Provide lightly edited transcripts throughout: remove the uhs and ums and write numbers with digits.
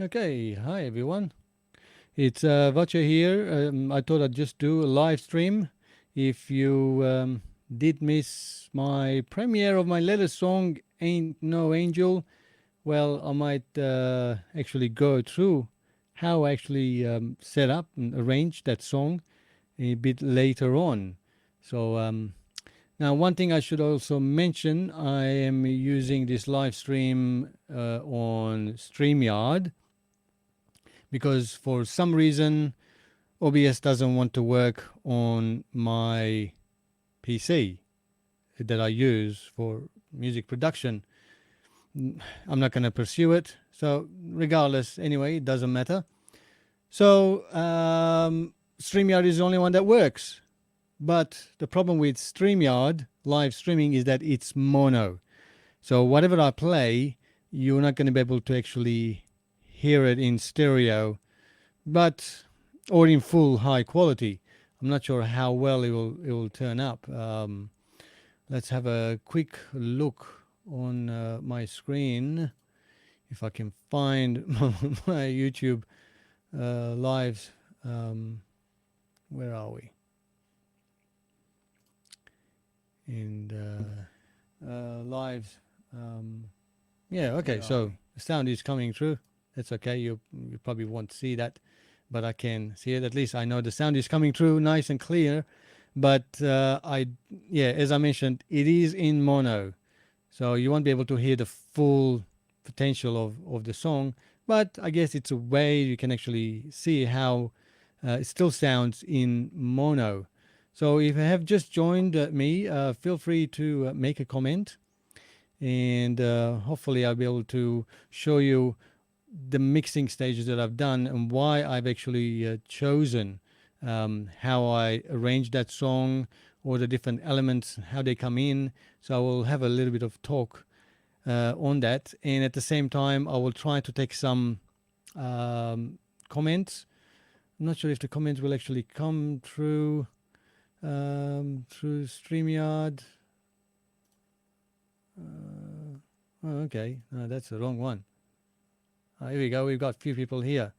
Okay, hi everyone. It's Vacha here. I thought I'd just do a live stream. If you did miss my premiere of my latest song, Ain't No Angel, well, I might actually go through how I actually set up and arrange that song a bit later on. So, now one thing I should also mention, I am using this live stream on StreamYard because for some reason OBS doesn't want to work on my PC that I use for music production. I'm not going to pursue it. So, regardless, anyway, it doesn't matter. So, StreamYard is the only one that works. But the problem with StreamYard live streaming is that it's mono. So, whatever I play, you're not going to be able to actually hear it in stereo, but or in full high quality. I'm not sure how well it will turn up. Let's have a quick look on my screen if I can find my YouTube lives. Where are we? And lives. Yeah. Okay. So the sound is coming through. That's okay. You probably won't see that, but I can see it. At least I know the sound is coming through nice and clear. But yeah, as I mentioned, it is in mono, so you won't be able to hear the full potential of the song. But I guess it's a way you can actually see how it still sounds in mono. So if you have just joined me, feel free to make a comment, and hopefully I'll be able to show you the mixing stages that I've done and why I've actually chosen how I arrange that song or the different elements, how they come in. So I will have a little bit of talk on that, and at the same time, I will try to take some comments. I'm not sure if the comments will actually come through StreamYard. Oh, okay, no, that's the wrong one. Here we go. We've got a few people here.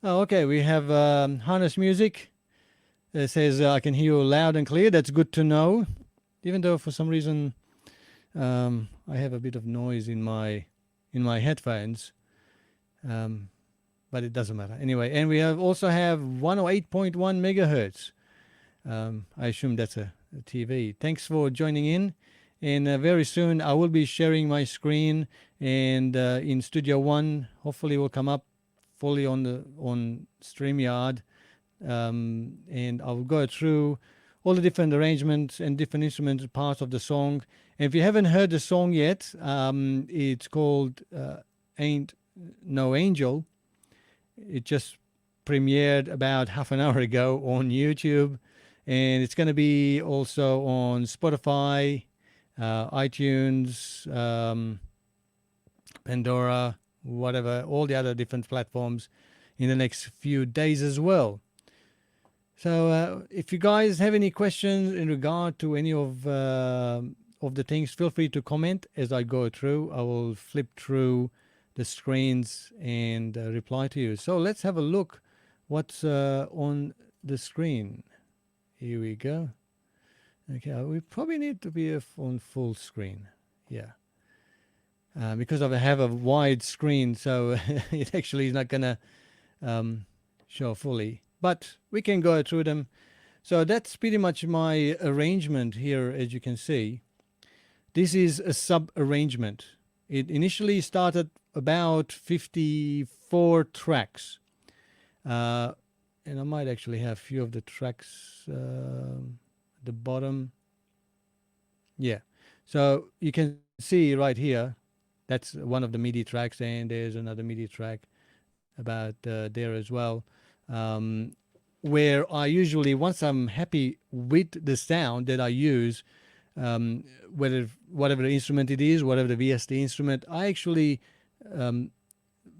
Oh, okay. We have harness music. It says I can hear you loud and clear. That's good to know. Even though for some reason I have a bit of noise in my headphones, um, but it doesn't matter anyway. And we also have 108.1 megahertz. I assume that's a TV. Thanks for joining in. And very soon I will be sharing my screen, and in Studio One, hopefully, will come up fully on StreamYard, and I'll go through all the different arrangements and different instruments parts of the song. And if you haven't heard the song yet, it's called "Ain't No Angel." It just premiered about half an hour ago on YouTube, and it's going to be also on Spotify, iTunes, Pandora, whatever, all the other different platforms in the next few days as well. So if you guys have any questions in regard to any of the things, feel free to comment as I go through. I will flip through the screens and reply to you. So let's have a look what's on the screen. Here we go. Okay, we probably need to be on full screen. Yeah. Because I have a wide screen, so it actually is not going to show fully. But we can go through them. So that's pretty much my arrangement here, as you can see. This is a sub-arrangement. It initially started about 54 tracks. And I might actually have a few of the tracks at the bottom. Yeah. So you can see right here, that's one of the MIDI tracks, and there's another MIDI track about there as well, where I usually, once I'm happy with the sound that I use, whatever the instrument it is, whatever the VST instrument, I actually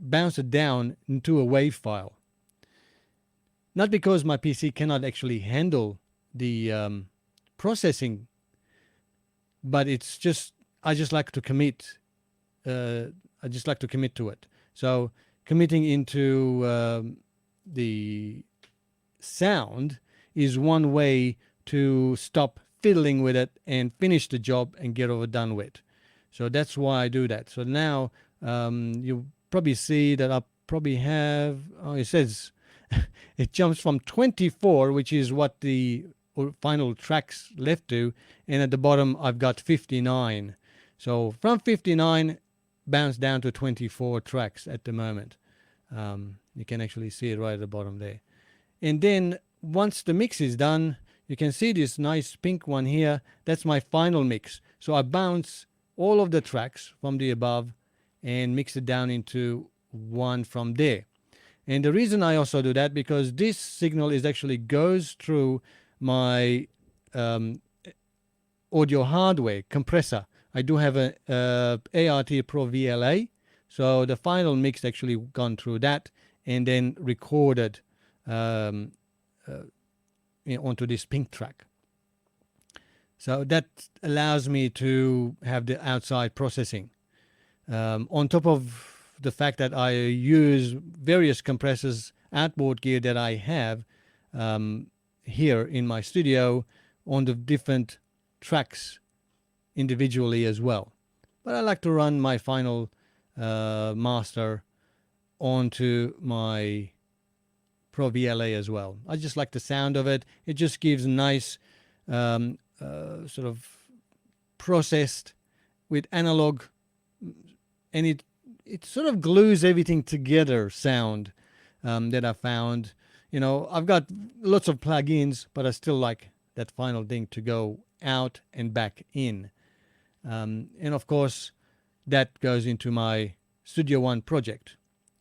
bounce it down into a WAV file. Not because my PC cannot actually handle the processing, but it's just I just like to commit. I just like to commit to it. So committing into the sound is one way to stop fiddling with it and finish the job and get over done with. So that's why I do that. So now you probably see that I probably have, oh, it says it jumps from 24, which is what the final tracks left to, and at the bottom I've got 59. So from 59 bounce down to 24 tracks at the moment. You can actually see it right at the bottom there. And then once the mix is done, you can see this nice pink one here. That's my final mix. So I bounce all of the tracks from the above and mix it down into one from there. And the reason I also do that, because this signal is actually goes through my audio hardware compressor. I do have a ART Pro VLA, so the final mix actually gone through that and then recorded onto this pink track. So that allows me to have the outside processing. On top of the fact that I use various compressors, outboard gear that I have here in my studio on the different tracks individually as well. But I like to run my final master onto my Pro VLA as well. I just like the sound of it. It just gives nice sort of processed with analog, and it sort of glues everything together sound that I found. You know, I've got lots of plugins, but I still like that final thing to go out and back in. And of course, that goes into my Studio One project.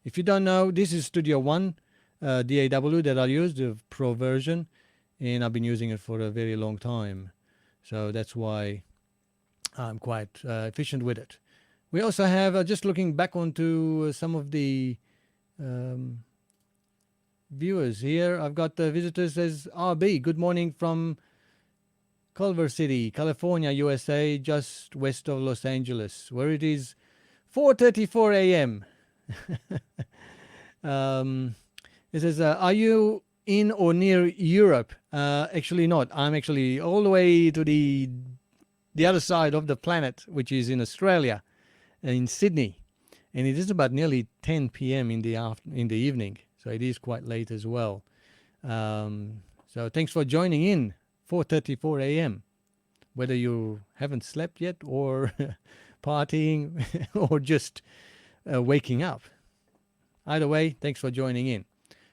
If you don't know, this is Studio One DAW that I use, the Pro version, and I've been using it for a very long time. So that's why I'm quite efficient with it. We also have, just looking back onto some of the viewers here, I've got the visitors as RB. Good morning from Culver City, California, USA, just west of Los Angeles, where it is 4:34 a.m. It says, are you in or near Europe? Actually not. I'm actually all the way to the other side of the planet, which is in Australia, in Sydney. And it is about nearly 10 p.m. in the evening. So it is quite late as well. So thanks for joining in, 4:34 a.m. Whether you haven't slept yet or partying or just waking up. Either way, thanks for joining in.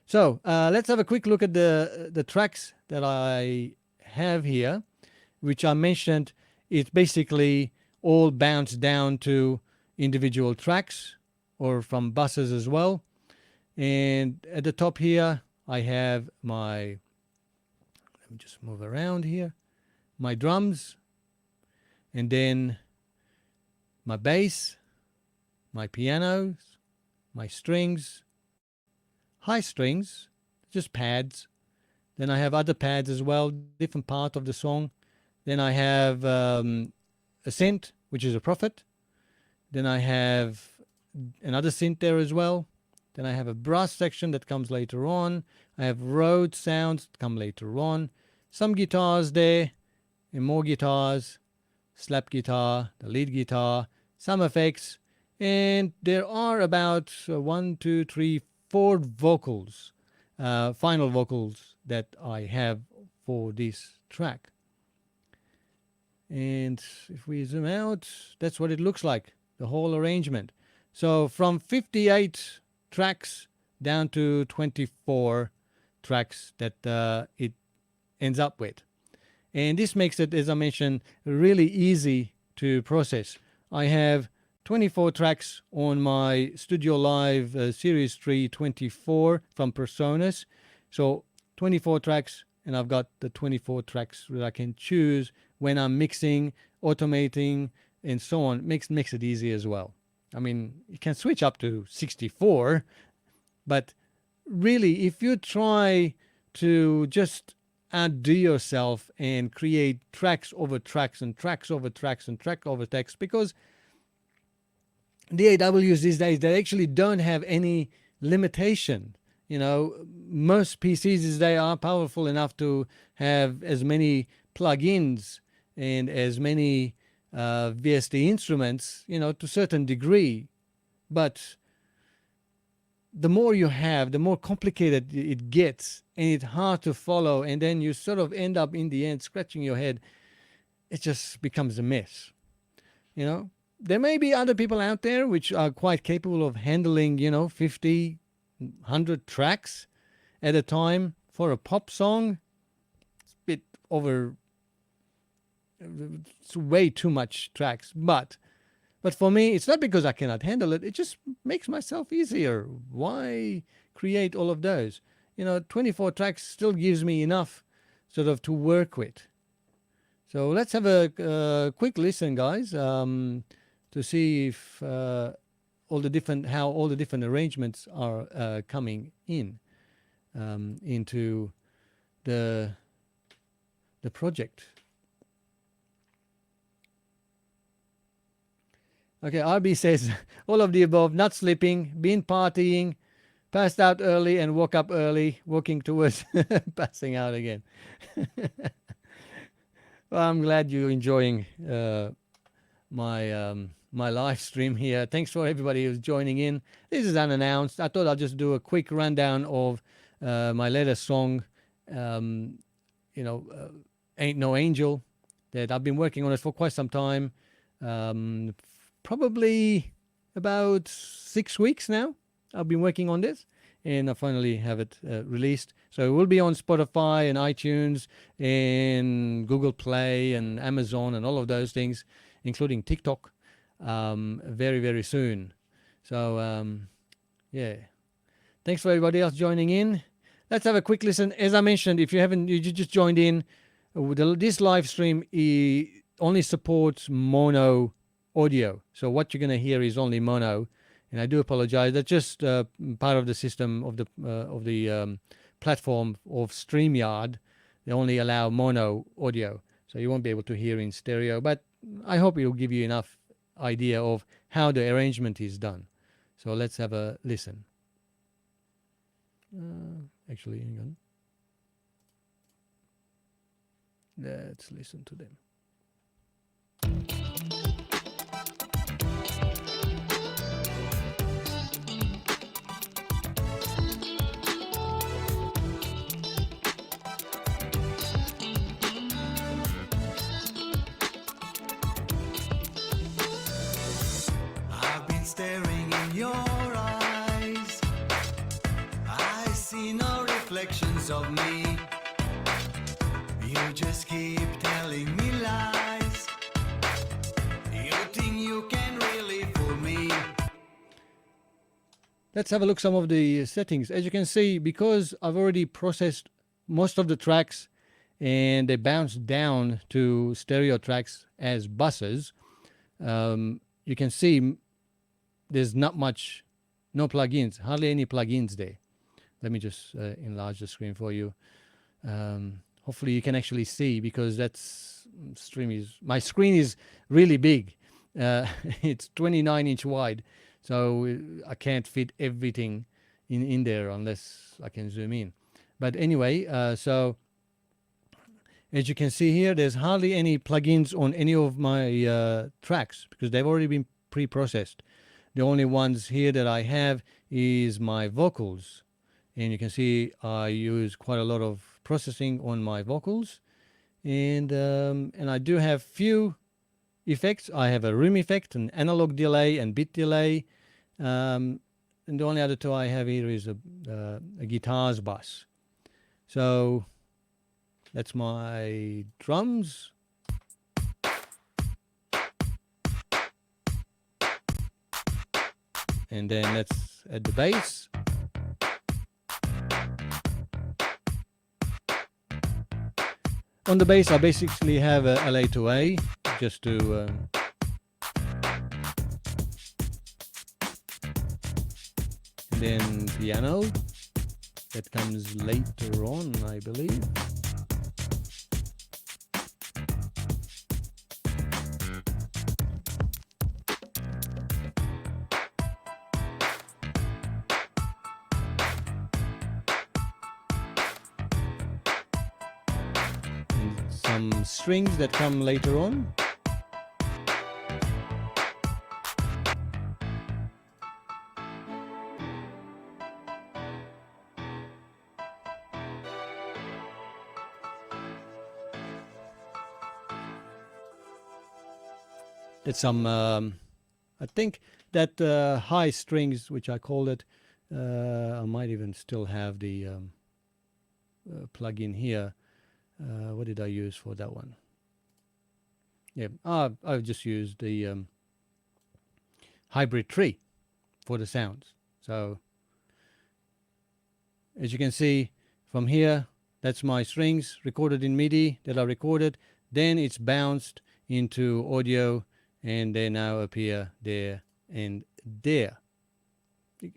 So let's have a quick look at the tracks that I have here, which I mentioned. It's basically all bounced down to individual tracks or from buses as well. And at the top here, I have my, let me just move around here, my drums, and then my bass, my pianos, my strings, high strings, just pads. Then I have other pads as well, different part of the song. Then I have a synth, which is a Prophet. Then I have another synth there as well. Then I have a brass section that comes later on. I have Rhodes sounds that come later on. Some guitars there, and more guitars, slap guitar, the lead guitar, some effects, and there are about 1, 2, 3, 4 vocals, final vocals that I have for this track. And if we zoom out, that's what it looks like, the whole arrangement. So from 58 tracks down to 24 tracks that it ends up with. And this makes it, as I mentioned, really easy to process. I have 24 tracks on my Studio Live Series 324 from Personas. So 24 tracks, and I've got the 24 tracks that I can choose when I'm mixing, automating, and so on. Makes it easy as well. I mean, you can switch up to 64, but really, if you try to just outdo yourself and create tracks over tracks and tracks over tracks and track over tracks, because DAWs these days, they actually don't have any limitation. You know, most PCs today are powerful enough to have as many plugins and as many VST instruments, you know, to a certain degree. But the more you have, the more complicated it gets, and it's hard to follow. And then you sort of end up in the end scratching your head. It just becomes a mess. You know, there may be other people out there which are quite capable of handling, you know, 50, 100 tracks at a time for a pop song. It's a bit over, it's way too much tracks. But for me, it's not because I cannot handle it. It just makes myself easier. Why create all of those? You know, 24 tracks still gives me enough sort of to work with. So let's have a quick listen, guys, to see if how all the different arrangements are coming in into the project. Okay, RB says all of the above: not sleeping, been partying, passed out early, and woke up early, walking towards passing out again. Well, I'm glad you're enjoying my my live stream here. Thanks for everybody who's joining in. This is unannounced. I thought I'll just do a quick rundown of my latest song, you know, Ain't No Angel, that I've been working on it for quite some time. Probably about 6 weeks now I've been working on this, and I finally have it released. So it will be on Spotify and iTunes and Google Play and Amazon and all of those things, including TikTok, very, very soon. So, yeah. Thanks for everybody else joining in. Let's have a quick listen. As I mentioned, if you just joined in, this live stream only supports mono audio. So what you're going to hear is only mono. And I do apologize. That's just part of the system of the platform of StreamYard. They only allow mono audio, so you won't be able to hear in stereo. But I hope it will give you enough idea of how the arrangement is done. So let's have a listen. Actually, hang on. Let's listen to them. Staring in your eyes, I see no reflections of me. You just keep telling me lies. You think you can really fool me. Let's have a look at some of the settings. As you can see, because I've already processed most of the tracks and they bounce down to stereo tracks as buses, you can see there's no plugins, hardly any plugins there. Let me just enlarge the screen for you. Hopefully you can actually see, because my screen is really big. It's 29-inch wide, so I can't fit everything in there unless I can zoom in. But anyway, so as you can see here, there's hardly any plugins on any of my tracks, because they've already been pre-processed. The only ones here that I have is my vocals. And you can see I use quite a lot of processing on my vocals. And I do have few effects. I have a room effect, an analog delay, and bit delay. And the only other two I have here is a guitars bus. So that's my drums. And then let's add the bass. On the bass, I basically have a LA to A, just to and then piano, that comes later on, I believe. some strings that come later on. It's some, I think that high strings, which I call it, I might even still have the plug-in here. What did I use for that one? Yeah, I've just used the hybrid tree for the sounds. So as you can see from here, that's my strings recorded in MIDI that I recorded. Then it's bounced into audio, and they now appear there and there.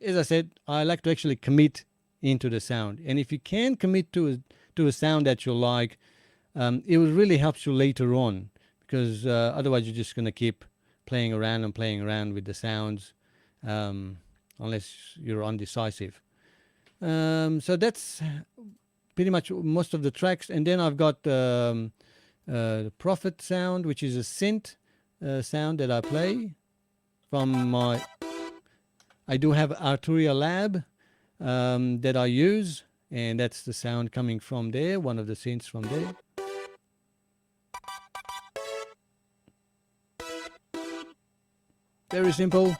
As I said, I like to actually commit into the sound. And if you can commit to a sound that you like, it will really help you later on, because otherwise you're just going to keep playing around and playing around with the sounds, unless you're undecisive. So that's pretty much most of the tracks. And then I've got the Prophet sound, which is a synth sound that I play from my... I do have Arturia Lab that I use, and that's the sound coming from there, one of the synths from there. Very simple.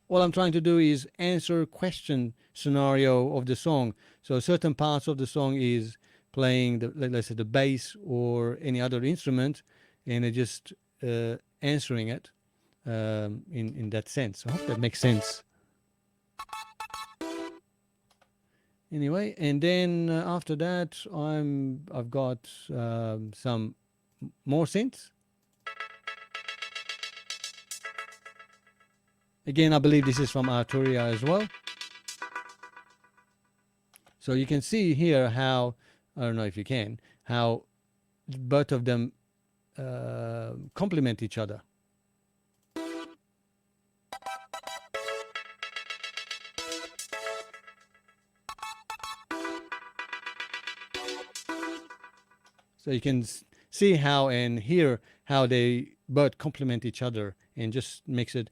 All I'm trying to do is answer question scenario of the song. So certain parts of the song is playing the, let's say, the bass or any other instrument, and it just answering it in that sense. I hope that makes sense. Anyway, and then after that, I've got some more synths. Again, I believe this is from Arturia as well. So you can see here how, I don't know if you can, how both of them complement each other. So you can see how and hear how they both complement each other, and just makes it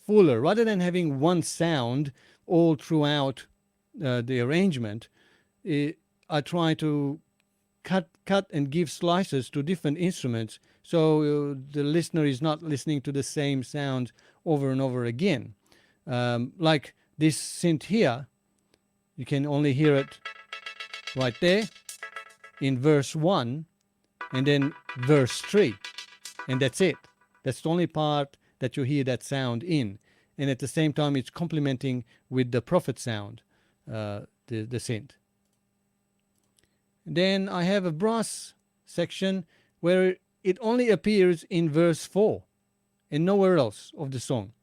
fuller. Rather than having one sound all throughout the arrangement, I try to cut and give slices to different instruments, so the listener is not listening to the same sound over and over again. Like this synth here, you can only hear it right there in verse 1 and then verse 3, and that's it. That's the only part that you hear that sound in, and at the same time it's complementing with the Prophet sound, the synth. Then I have a brass section where it only appears in verse 4 and nowhere else of the song.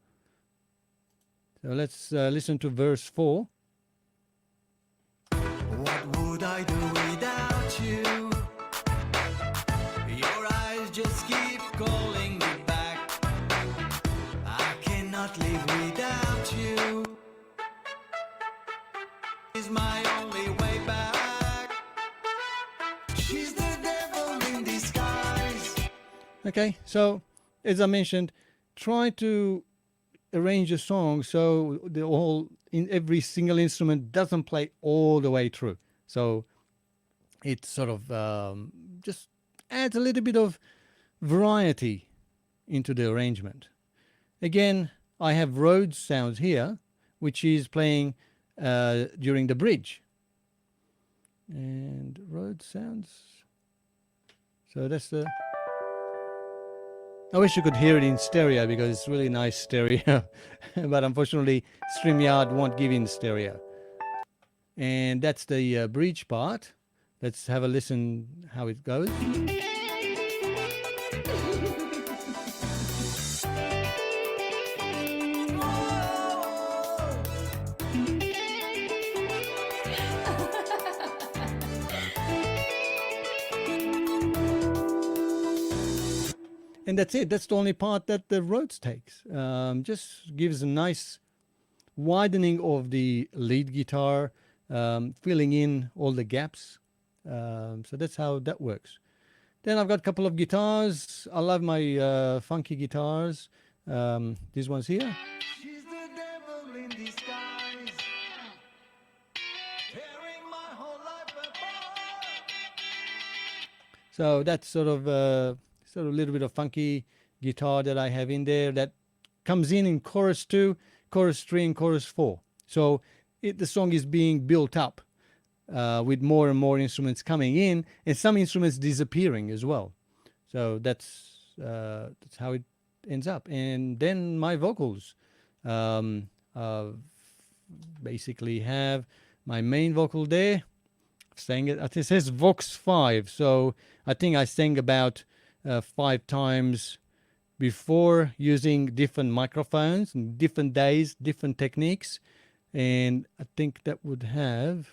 So let's listen to verse 4. What would I do without you? Your eyes just keep calling me back. I cannot live without you. Is my only way back. She's the devil in disguise. Okay, so as I mentioned, try to arrange a song so the whole in every single instrument doesn't play all the way through. So it sort of just adds a little bit of variety into the arrangement. Again, I have Rhodes sounds here, which is playing during the bridge. And Rhodes sounds. So that's the... I wish you could hear it in stereo, because it's really nice stereo. But unfortunately, StreamYard won't give in stereo. And that's the bridge part. Let's have a listen how it goes. And that's it. That's the only part that the Rhodes takes. Just gives a nice widening of the lead guitar, filling in all the gaps. So that's how that works. Then I've got a couple of guitars. I love my funky guitars. These ones here. She's the devil in disguise, tearing my whole life apart. So that's sort of a little bit of funky guitar that I have in there that comes in chorus 2, chorus 3, and chorus 4. So the song is being built up with more and more instruments coming in, and some instruments disappearing as well. So that's how it ends up. And then my vocals basically have my main vocal there. Sang it. It says Vox 5, so I think I sang about 5 times before using different microphones and different days, different techniques, and I think that would have.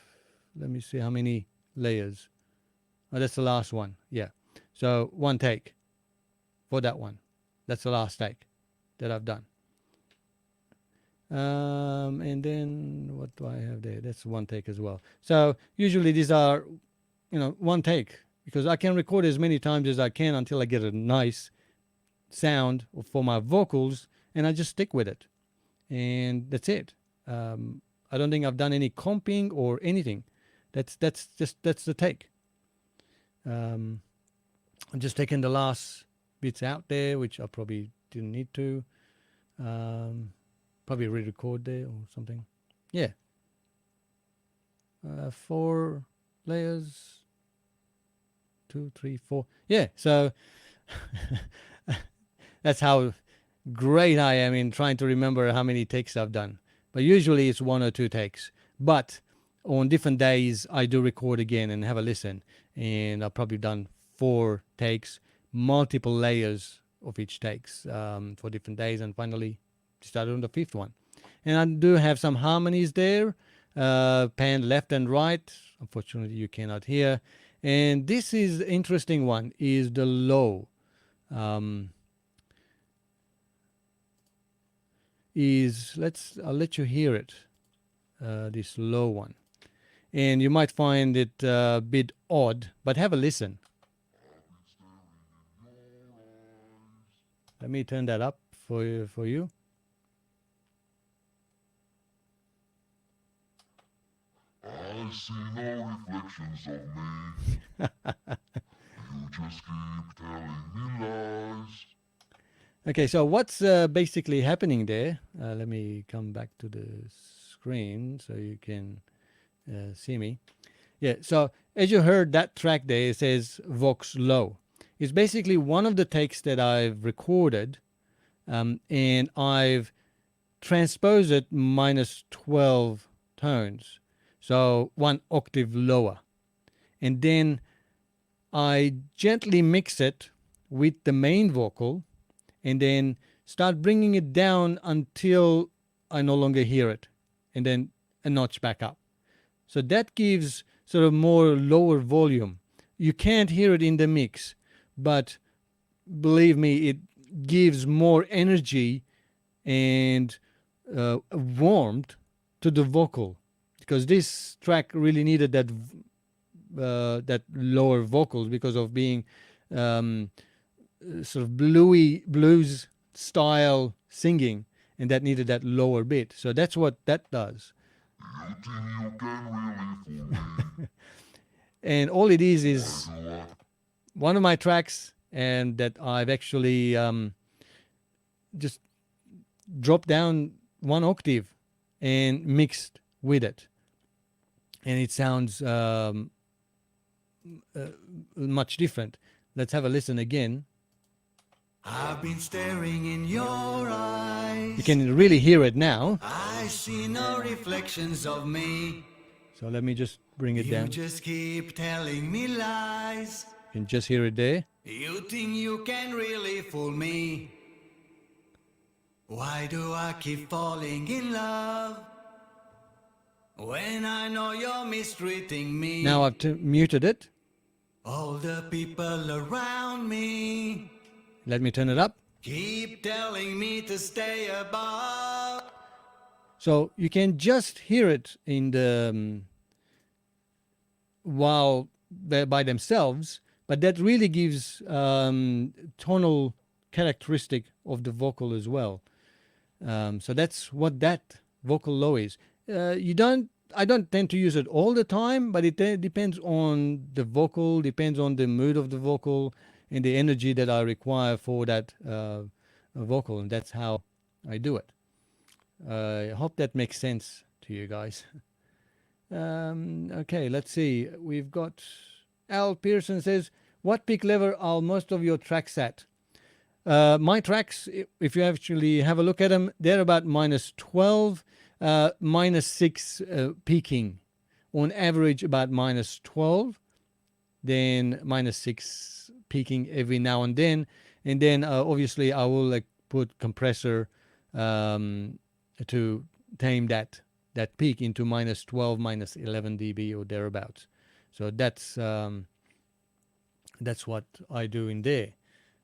Let me see how many layers. Oh, that's the last one. Yeah. So 1 take for that one. That's the last take that I've done. And then what do I have there? That's 1 take as well. So usually these are, 1 take, because I can record as many times as I can until I get a nice sound for my vocals, and I just stick with it. And that's it. I don't think I've done any comping or anything. That's the take. I'm just taking the last bits out there, which I probably didn't need to. Probably re-record there or something. Yeah. 4 layers. 2, 3, 4. Yeah. So that's how great I am in trying to remember how many takes I've done. But usually it's 1 or 2 takes. But on different days, I do record again and have a listen. And I've probably done 4 takes, multiple layers of each takes for different days. And finally started on the 5th one. And I do have some harmonies there, panned left and right. Unfortunately, you cannot hear. And this is the interesting one, is the low. I'll let you hear it, this low one. And you might find it a bit odd, but have a listen. Let me turn that up for you. I see no reflections of me. You just keep telling me lies. Okay, so what's basically happening there? Let me come back to the screen so you can see me. Yeah, so as you heard that track there, it says Vox Low. It's basically one of the takes that I've recorded, and I've transposed it minus 12 tones. So 1 octave lower. And then I gently mix it with the main vocal and then start bringing it down until I no longer hear it, and then a notch back up. So that gives sort of more lower volume. You can't hear it in the mix, but believe me, it gives more energy and warmth to the vocal, because this track really needed that lower vocals because of being sort of blues style singing, and that needed that lower bit. So that's what that does. You think you can really fool me? And all it is one of my tracks, and that I've actually just dropped down 1 octave and mixed with it, and it sounds much different. Let's have a listen again. I've been staring in your eyes. You can really hear it now. I see no reflections of me. So let me just bring it You down. just keep telling me lies. You can just hear it there. You think you can really fool me? Why do I keep falling in love when I know you're mistreating me? Now I've muted it. All the people around me Let me turn it up. keep telling me to stay above. So you can just hear it in the while they're by themselves, but that really gives tonal characteristic of the vocal as well. So that's what that vocal low is. I don't tend to use it all the time, but it depends on the vocal, depends on the mood of the vocal and the energy that I require for that vocal, and that's how I do it. I hope that makes sense to you guys. Okay, let's see. We've got Al Pearson says, what peak level are most of your tracks at? My tracks, if you actually have a look at them, they're about -12, -6 peaking. On average, about -12, then -6 peaking every now and then. And then obviously I will like put compressor to tame that peak into -12, -11 dB or thereabouts. So that's what I do in there.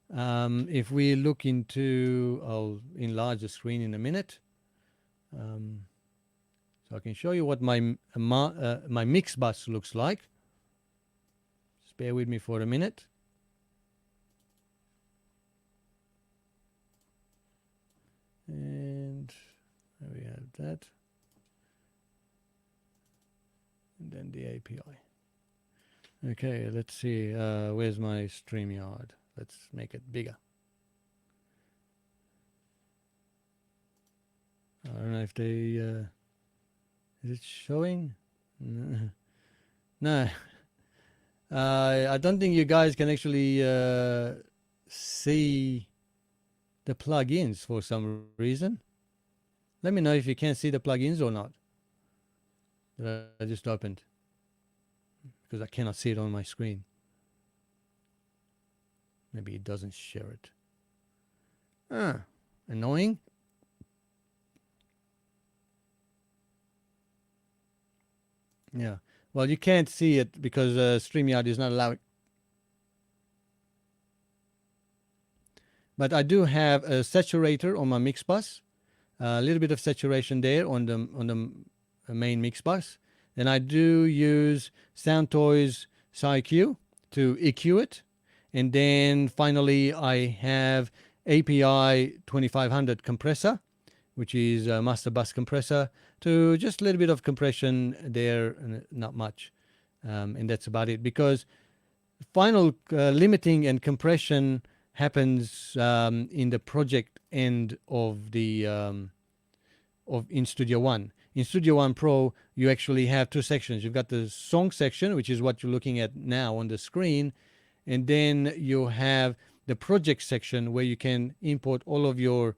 If we look into, I'll enlarge the screen in a minute, so I can show you what my mix bus looks like. Just bear with me for a minute. And there we have that. And then the API. Okay, let's see. Where's my StreamYard? Let's make it bigger. I don't know if they... is it showing? No. I don't think you guys can actually see the plugins for some reason. Let me know if you can see the plugins or not that I just opened, because I cannot see it on my screen. Maybe it doesn't share it. Annoying. Yeah. Well, you can't see it because StreamYard is not allowing. But I do have a saturator on my mix bus. A little bit of saturation there on the main mix bus. Then I do use Soundtoys SciQ to EQ it. And then finally I have API 2500 compressor, which is a master bus compressor, to just a little bit of compression there, not much. And that's about it, because final limiting and compression happens in the project end of the in Studio One. In Studio One Pro, you actually have two sections. You've got the song section, which is what you're looking at now on the screen, and then you have the project section where you can import all of your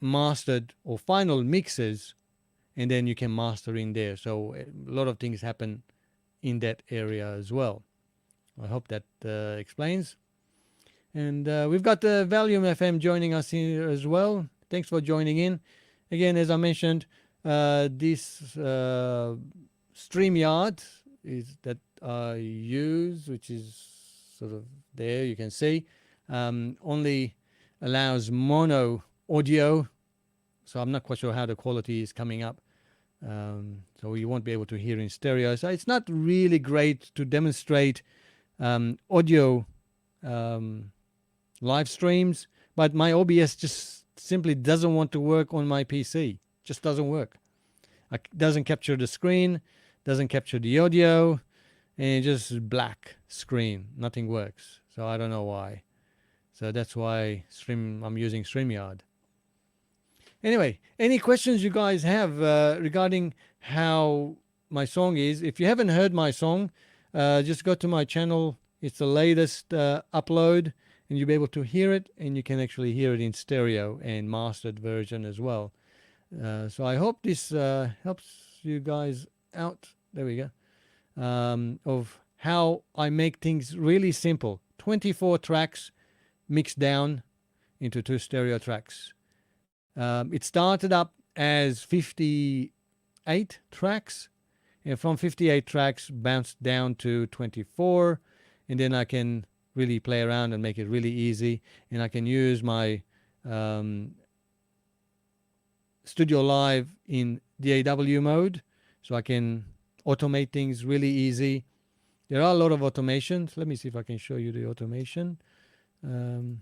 mastered or final mixes, and then you can master in there. So a lot of things happen in that area as well. I hope that explains. And we've got the Valium FM joining us here as well. Thanks for joining in. Again, as I mentioned, this StreamYard is that I use, which is sort of there, you can see, only allows mono audio. So I'm not quite sure how the quality is coming up. So you won't be able to hear in stereo. So it's not really great to demonstrate audio live streams, but my OBS just simply doesn't want to work on my PC. Just doesn't work. It doesn't capture the screen, doesn't capture the audio, and just black screen. Nothing works. So I don't know why. So that's why I'm using StreamYard. Anyway, any questions you guys have regarding how my song is? If you haven't heard my song, just go to my channel. It's the latest upload, and you'll be able to hear it, and you can actually hear it in stereo and mastered version as well. So I hope this helps you guys out. There we go. Of how I make things really simple. 24 tracks mixed down into 2 stereo tracks. It started up as 58 tracks, and from 58 tracks bounced down to 24, and then I can really play around and make it really easy, and I can use my Studio Live in DAW mode, so I can automate things really easy, There are a lot of automations. Let me see if I can show you the automation. Um,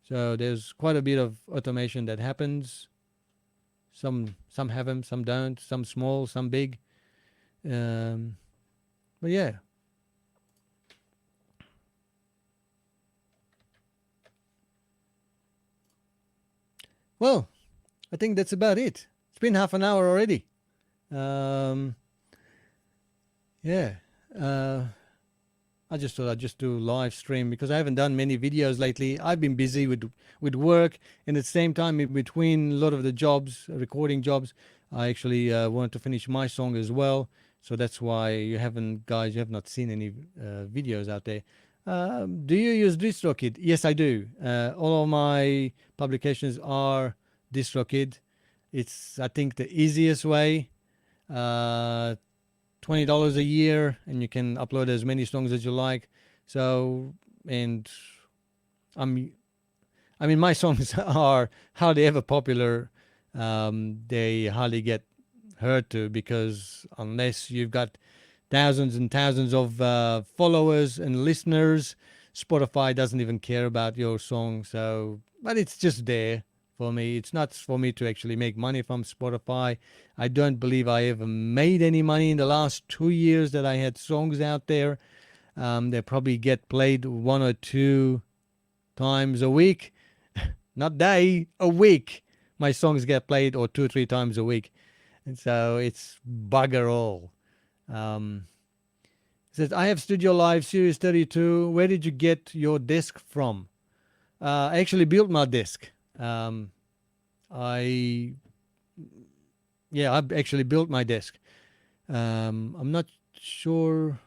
so there's quite a bit of automation that happens. Some have them, some don't. Some small, some big. But yeah. Well, I think that's about it. It's been half an hour already. Yeah. I just thought I'd just do live stream because I haven't done many videos lately. I've been busy with work, and at the same time, in between a lot of the jobs, recording jobs, I actually wanted to finish my song as well. So that's why you have not seen any videos out there. Do you use DistroKid? Yes, I do. All of my publications are DistroKid. It's, I think, the easiest way. Uh, $20 a year, and you can upload as many songs as you like. So, and I'm, I mean, my songs are hardly ever popular. They hardly get heard to because unless you've got thousands and thousands of followers and listeners, Spotify doesn't even care about your song. So, but it's just there for me. It's not for me to actually make money from Spotify. I don't believe I ever made any money in the last 2 years that I had songs out there. They probably get played 1 or 2 times a week, not day, a week. My songs get played or 2 or 3 times a week, and so it's bugger all. Um, it says I have Studio Live Series 32. Where did you get your desk from? I actually built my desk. I Yeah, I actually built my desk. I'm not sure.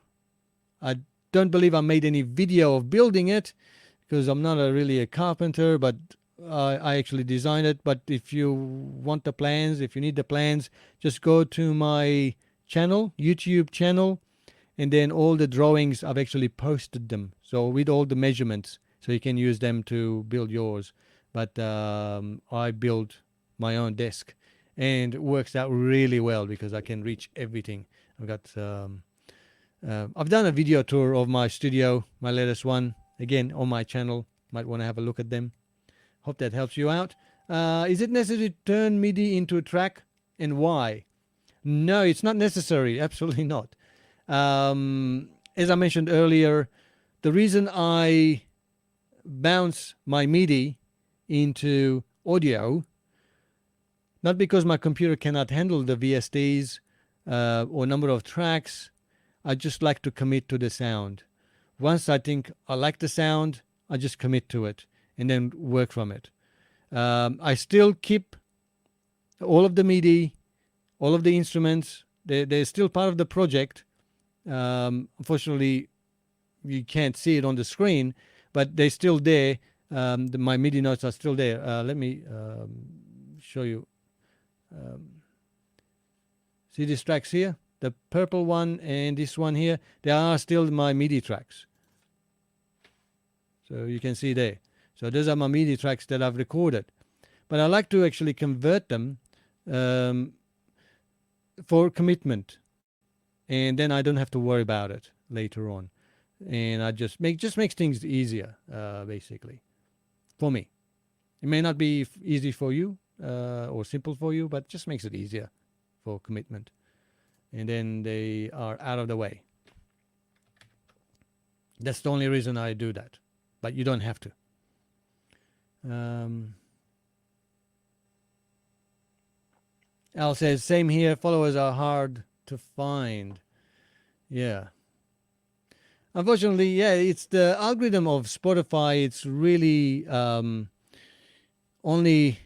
I don't believe I made any video of building it because I'm not really a carpenter, but I actually designed it. But if you want the plans, if you need the plans, just go to my channel, YouTube channel, and then all the drawings, I've actually posted them. So with all the measurements, so you can use them to build yours. But I built my own desk, and it works out really well because I can reach everything. I've done a video tour of my studio, my latest one, again on my channel. Might want to have a look at them. Hope that helps you out. Is it necessary to turn MIDI into a track, and why? No, it's not necessary. Absolutely not. As I mentioned earlier, the reason I bounce my MIDI into audio, not because my computer cannot handle the VSTs or number of tracks. I just like to commit to the sound. Once I think I like the sound, I just commit to it and then work from it. I still keep all of the MIDI, all of the instruments. They're still part of the project. Unfortunately, you can't see it on the screen, but they're still there. My MIDI notes are still there. Let me show you. See these tracks here? The purple one and this one here, they are still my MIDI tracks. So you can see there. So those are my MIDI tracks that I've recorded. But I like to actually convert them for commitment. And then I don't have to worry about it later on. And I just makes things easier, basically, for me. It may not be easy for you or simple for you, but just makes it easier for commitment. And then they are out of the way. That's the only reason I do that. But you don't have to. Al says, same here. Followers are hard to find. Yeah. Unfortunately, yeah, it's the algorithm of Spotify. It's really only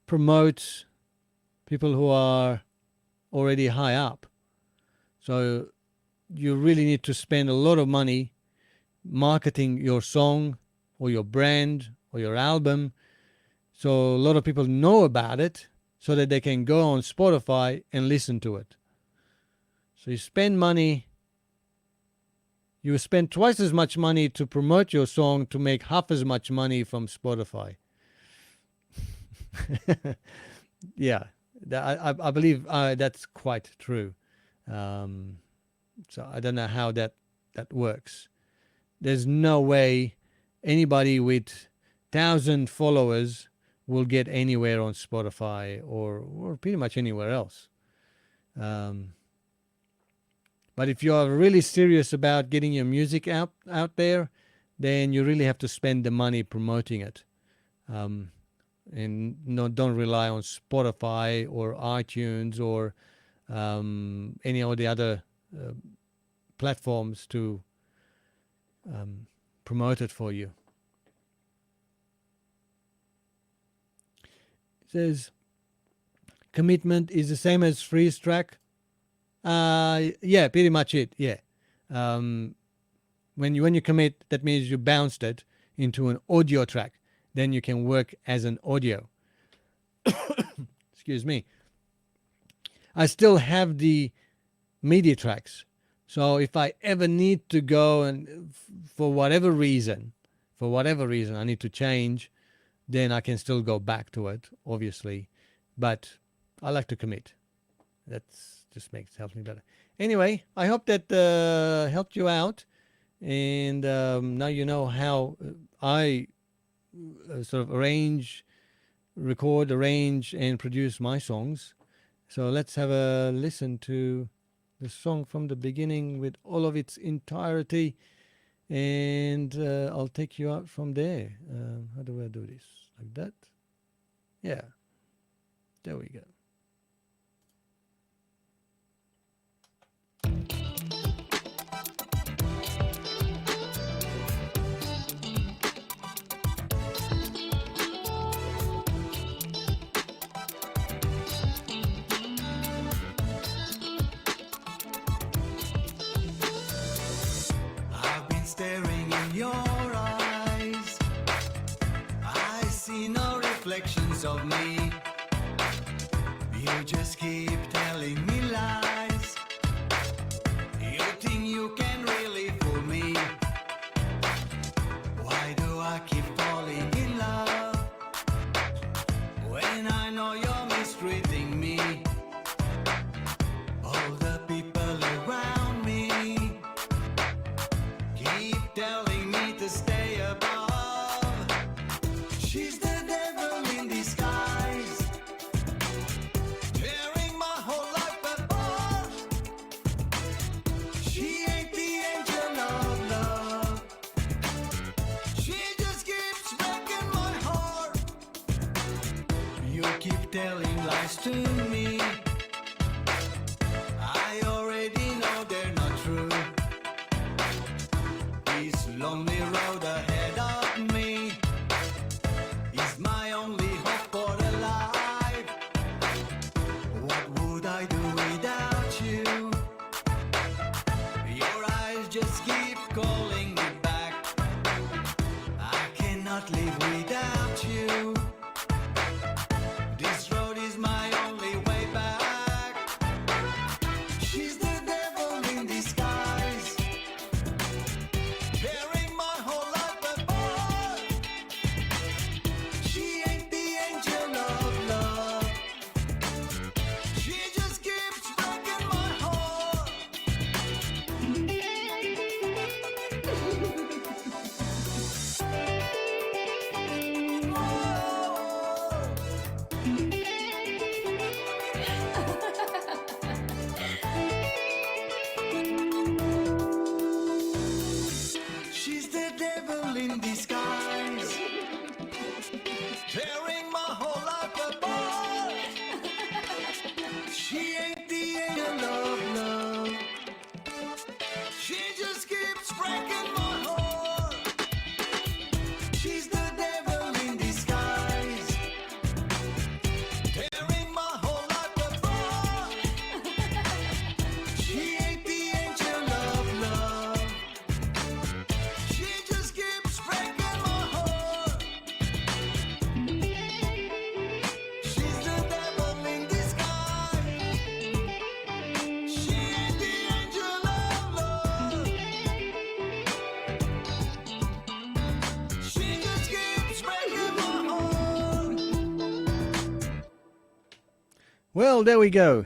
promotes people who are already high up. So you really need to spend a lot of money marketing your song or your brand or your album, so a lot of people know about it so that they can go on Spotify and listen to it. So you spend money, you spend twice as much money to promote your song to make half as much money from Spotify. Yeah, I believe that's quite true. So I don't know how that works. There's no way anybody with 1,000 followers will get anywhere on Spotify or pretty much anywhere else. But if you are really serious about getting your music out there, then you really have to spend the money promoting it. And don't rely on Spotify or iTunes or any of the other platforms to promote it for you. It says commitment is the same as freeze track. Yeah, pretty much it. Yeah. When you commit, that means you bounced it into an audio track. Then you can work as an audio. Excuse me. I still have the MIDI tracks. So if I ever need to go and for whatever reason I need to change, then I can still go back to it, obviously. But I like to commit. That's just helps me better. Anyway, I hope that helped you out. And now you know how I sort of record, arrange, and produce my songs. So let's have a listen to the song from the beginning with all of its entirety, and I'll take you out from there. How do I do this? Like that? Yeah. There we go. Staring in your eyes, I see no reflections of me. You just keep telling me lies. You think you can really fool me. Why do I keep falling in love when I know you're mistreating me? All the people around me keep telling me to stay above. She's the devil in disguise, tearing my whole life apart. She ain't the angel of love. She just keeps breaking my heart. You keep telling lies to me. I already know they're not true. This lonely road ahead of me is my only hope for the life. What would I do without you? Your eyes just keep calling me back. I cannot live without you. This road is my only way back. She's the devil in disguise, tearing my whole life apart. She ain't the angel of love. She just keeps breaking my heart. She's the devil in disguise, tearing my whole life apart. She ain't the angel of love. She just keeps breaking my heart. She's the devil in disguise, tearing my whole life apart. She ain't the angel of love. She just keeps breaking my heart. She's the devil in disguise. She ain't the angel of love. She just keeps breaking my heart. Well, there we go.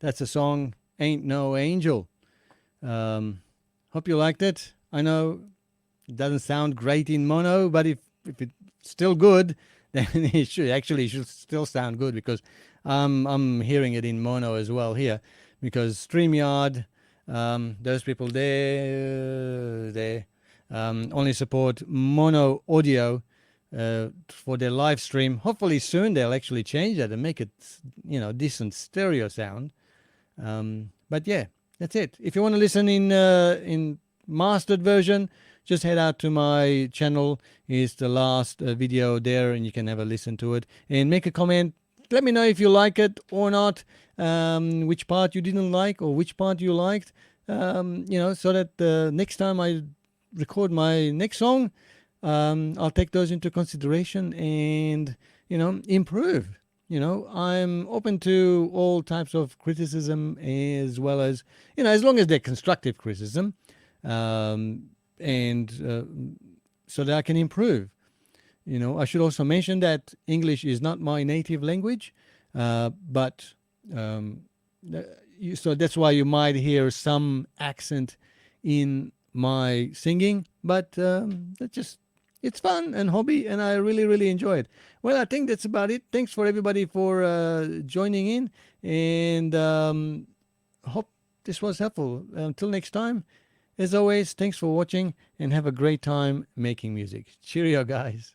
That's a song, Ain't No Angel. Hope you liked it. I know it doesn't sound great in mono, but if it's still good, then it should still sound good, because I'm hearing it in mono as well here, because StreamYard, those people there, they only support mono audio for their live stream. Hopefully soon they'll actually change that and make it, decent stereo sound. But yeah, that's it. If you want to listen in mastered version, just head out to my channel. Is the last video there, and you can have a listen to it and make a comment. Let me know if you like it or not, which part you didn't like or which part you liked, so that next time I record my next song, I'll take those into consideration and, improve. I'm open to all types of criticism, as well as, as long as they're constructive criticism, and so that I can improve. I should also mention that English is not my native language, but so that's why you might hear some accent in my singing, but it's fun and hobby, and I really, really enjoy it. Well, I think that's about it. Thanks for everybody for joining in, and hope this was helpful. Until next time, as always, thanks for watching, and have a great time making music. Cheerio, guys.